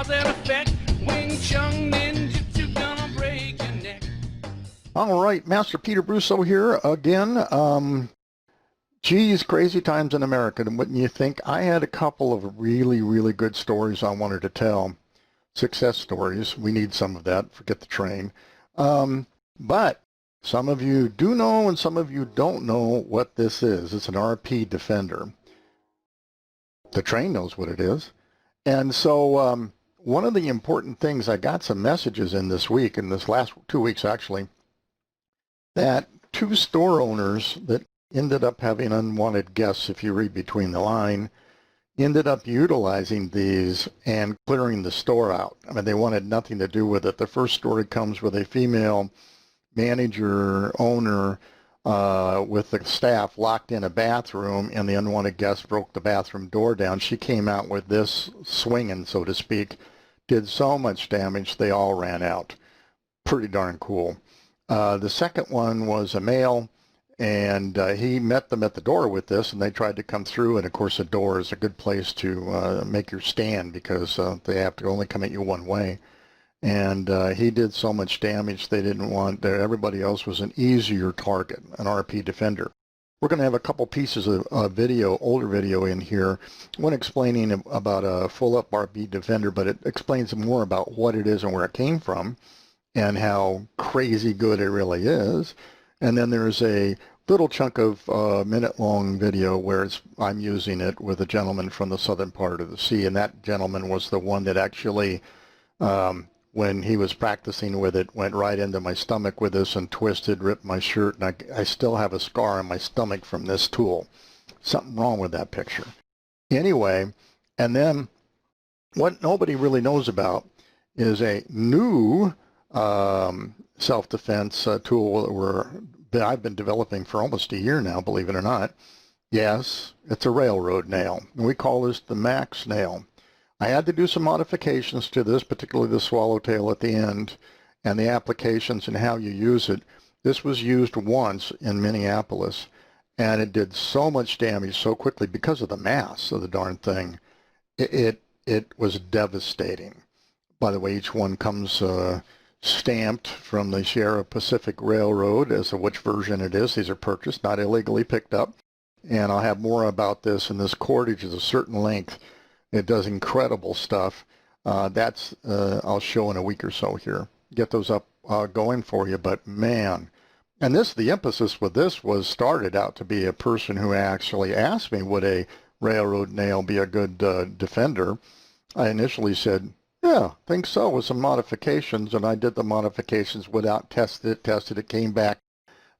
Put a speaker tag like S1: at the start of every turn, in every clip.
S1: cause and effect. Wing Chun ninjutsu gonna break your neck.
S2: All right, Master Peter Brusso here again. Geez, crazy times in America, wouldn't you think? I had a couple of really, really good stories I wanted to tell. Success stories. We need some of that. Forget the train. But some of you do know and some of you don't know what this is. It's an RP Defender. The train knows what it is. And so one of the important things, I got some messages in this week, in this last 2 weeks actually, that two store owners that ended up having unwanted guests, if you read between the line, ended up utilizing these and clearing the store out. I mean, they wanted nothing to do with it. The first story comes with a female manager, owner, with the staff locked in a bathroom, and the unwanted guest broke the bathroom door down. She came out with this swinging, so to speak, did so much damage they all ran out. Pretty darn cool. The second one was a male, and he met them at the door with this, and they tried to come through, and of course the door is a good place to make your stand because they have to only come at you one way. And he did so much damage they didn't want there. Everybody else was an easier target, an RP Defender. We're going to have a couple pieces of video, older video in here, one explaining about a full-up RP Defender, but it explains more about what it is and where it came from and how crazy good it really is. And then there's a little chunk of minute-long video where I'm using it with a gentleman from the southern part of the sea, and that gentleman was the one that actually, when he was practicing with it, went right into my stomach with this and twisted, ripped my shirt, and I still have a scar on my stomach from this tool. Something wrong with that picture. Anyway, and then what nobody really knows about is a new self-defense tool that I've been developing for almost a year now, believe it or not. Yes, it's a railroad nail. And we call this the Max nail. I had to do some modifications to this, particularly the swallowtail at the end and the applications and how you use it. This was used once in Minneapolis, and it did so much damage so quickly because of the mass of the darn thing. It was devastating. By the way, each one comes stamped from the Sierra Pacific Railroad as to which version it is. These are purchased, not illegally picked up. And I'll have more about this. And this cordage is a certain length. It does incredible stuff. I'll show in a week or so here. Get those up going for you. But man, and the emphasis with this was started out to be a person who actually asked me, would a railroad nail be a good defender? I initially said, yeah, think so, with some modifications, and I did the modifications without tested it, came back.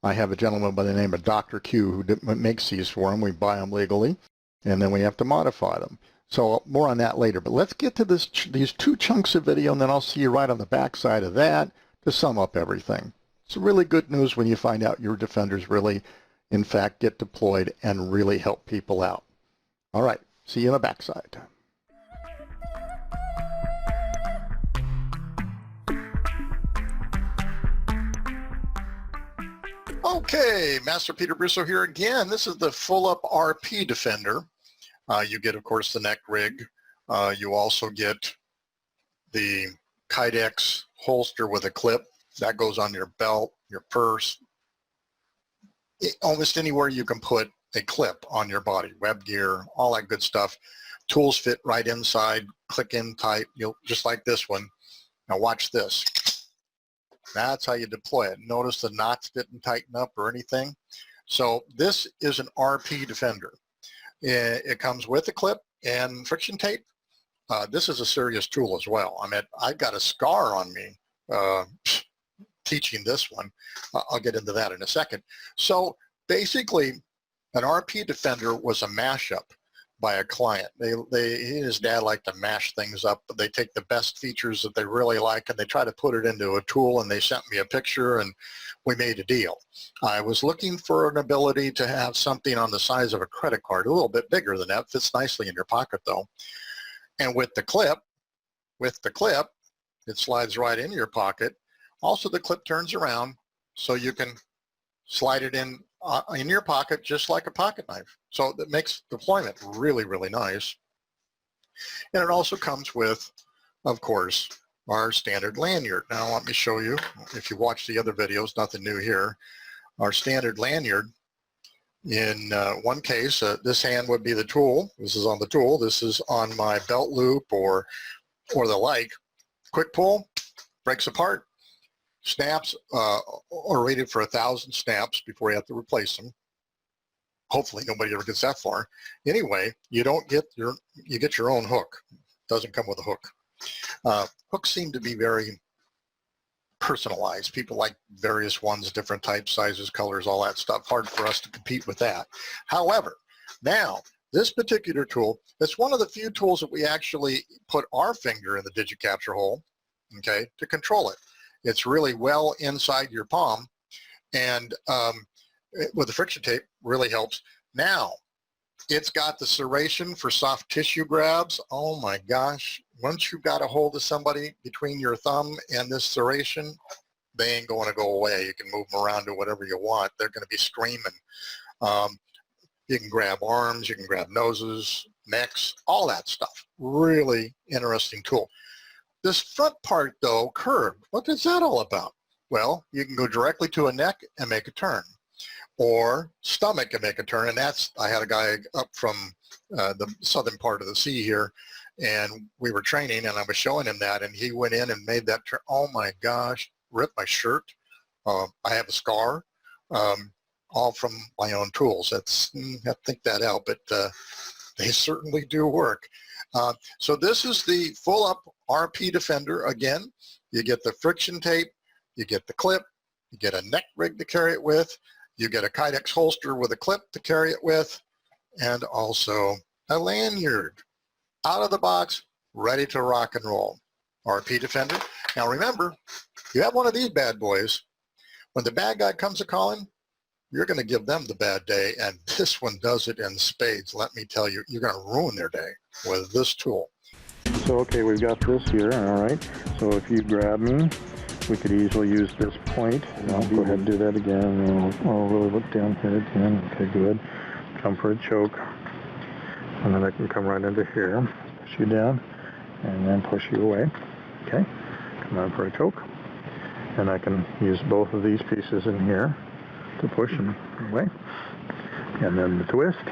S2: I have a gentleman by the name of Dr. Q who makes these for him. We buy them legally, and then we have to modify them. So more on that later, but let's get to these two chunks of video, and then I'll see you right on the back side of that to sum up everything. It's really good news when you find out your defenders really, in fact, get deployed and really help people out. All right, see you on the back side. Okay, Master Peter Brusso here again. This is the full-up RP Defender. You get, of course, the neck rig. You also get the Kydex holster with a clip. That goes on your belt, your purse, almost anywhere you can put a clip on your body, web gear, all that good stuff. Tools fit right inside, click in tight, just like this one. Now watch this. That's how you deploy it. Notice the knots didn't tighten up or anything. So this is an RP Defender. It comes with a clip and friction tape. This is a serious tool as well. I mean, I've got a scar on me teaching this one. I'll get into that in a second. So basically, an RP Defender was a mashup by a client. He and his dad like to mash things up, but they take the best features that they really like and they try to put it into a tool, and they sent me a picture and we made a deal. I was looking for an ability to have something on the size of a credit card, a little bit bigger than that, fits nicely in your pocket though. And with the clip, it slides right in your pocket. Also, the clip turns around so you can slide it in your pocket just like a pocket knife. So that makes deployment really, really nice. And it also comes with of course, our standard lanyard. Now let me show you, if you watch the other videos, nothing new here. Our standard lanyard, in one case, this hand would be the tool. This is on the tool. This is on my belt loop or the like. Quick pull, breaks apart. Snaps are rated for 1,000 snaps before you have to replace them. Hopefully nobody ever gets that far. Anyway, you get your own hook. Doesn't come with a hook. Hooks seem to be very personalized. People like various ones, different types, sizes, colors, all that stuff. Hard for us to compete with that. However, now this particular tool, it's one of the few tools that we actually put our finger in the digit capture hole, okay, to control it. It's really well inside your palm, and with the friction tape really helps. Now, it's got the serration for soft tissue grabs. Oh my gosh, once you've got a hold of somebody between your thumb and this serration, they ain't going to go away. You can move them around to whatever you want. They're going to be screaming. You can grab arms, you can grab noses, necks, all that stuff. Really interesting tool. This front part though, curved, what is that all about? Well, you can go directly to a neck and make a turn, or stomach and make a turn, and that's, I had a guy up from the southern part of the sea here, and we were training, and I was showing him that, and he went in and made that turn. Oh my gosh, ripped my shirt. I have a scar, all from my own tools. That's, I have to think that out, but they certainly do work. So this is the full up RP Defender. Again, you get the friction tape, you get the clip, you get a neck rig to carry it with, you get a Kydex holster with a clip to carry it with, and also a lanyard. Out of the box, ready to rock and roll. RP Defender. Now remember, you have one of these bad boys, when the bad guy comes a-calling, you're going to give them the bad day, and this one does it in spades. Let me tell you, you're going to ruin their day with this tool.
S3: So okay, we've got this here, all right. So if you grab me, we could easily use this point. I'll go ahead and do that again. I'll really look down here again. Okay, good. Come for a choke. And then I can come right into here, push you down, and then push you away. Okay, come on for a choke. And I can use both of these pieces in here to push them away. And then the twist.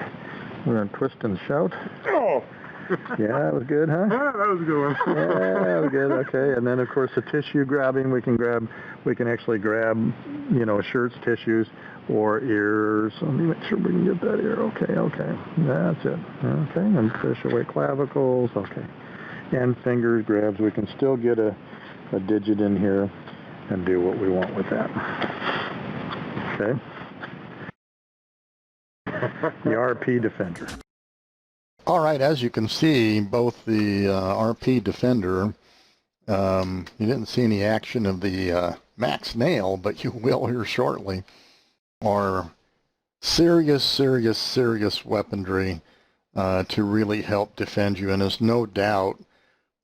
S3: We're going to twist and shout.
S4: Oh!
S3: Yeah, that was good, huh?
S4: Yeah, that was a good one.
S3: Yeah, that was good. Okay, and then of course the tissue grabbing, we can actually grab, you know, shirts, tissues, or ears. Let me make sure we can get that ear. Okay, okay, that's it. Okay, and push away clavicles. Okay, and fingers grabs. We can still get a digit in here and do what we want with that. Okay. The RP Defender.
S2: All right, as you can see, both the RP Defender, you didn't see any action of the Max Nail, but you will here shortly, are serious, serious, serious weaponry to really help defend you. And there's no doubt,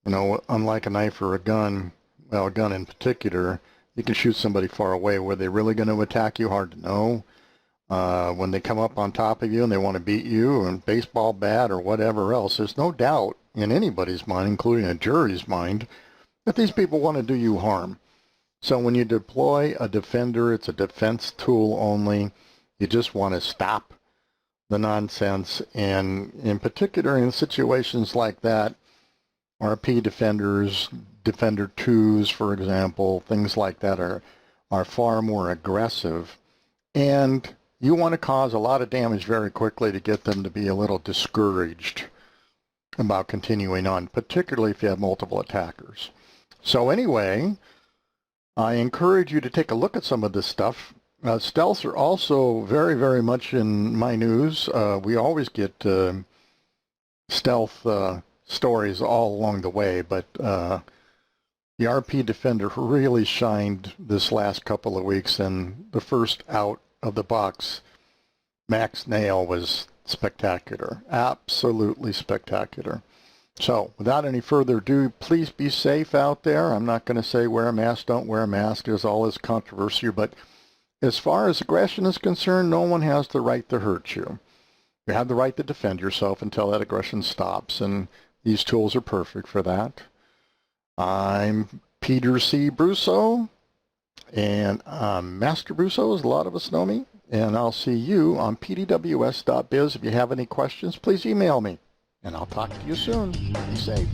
S2: you know, unlike a knife or a gun, well, a gun in particular, you can shoot somebody far away. Were they really going to attack you? Hard to know. When they come up on top of you and they want to beat you, or a baseball bat or whatever else, there's no doubt in anybody's mind, including a jury's mind, that these people want to do you harm. So when you deploy a defender, it's a defense tool only. You just want to stop the nonsense, and in particular in situations like that, RP defenders, Defender 2s, for example, things like that are far more aggressive, and you want to cause a lot of damage very quickly to get them to be a little discouraged about continuing on, particularly if you have multiple attackers. So anyway, I encourage you to take a look at some of this stuff. Stealths are also very, very much in my news. We always get stealth stories all along the way, but the RP Defender really shined this last couple of weeks, and the first out of the box Max Nail was spectacular, absolutely spectacular. So without any further ado, please be safe out there. I'm not going to say wear a mask, don't wear a mask. There's all this controversy, but as far as aggression is concerned, no one has the right to hurt you. You have the right to defend yourself until that aggression stops, and these tools are perfect for that. I'm Peter C. Brusso, and Master Brusso, as a lot of us know me, and I'll see you on PDWS.biz. If you have any questions, please email me, and I'll talk to you soon. Be safe.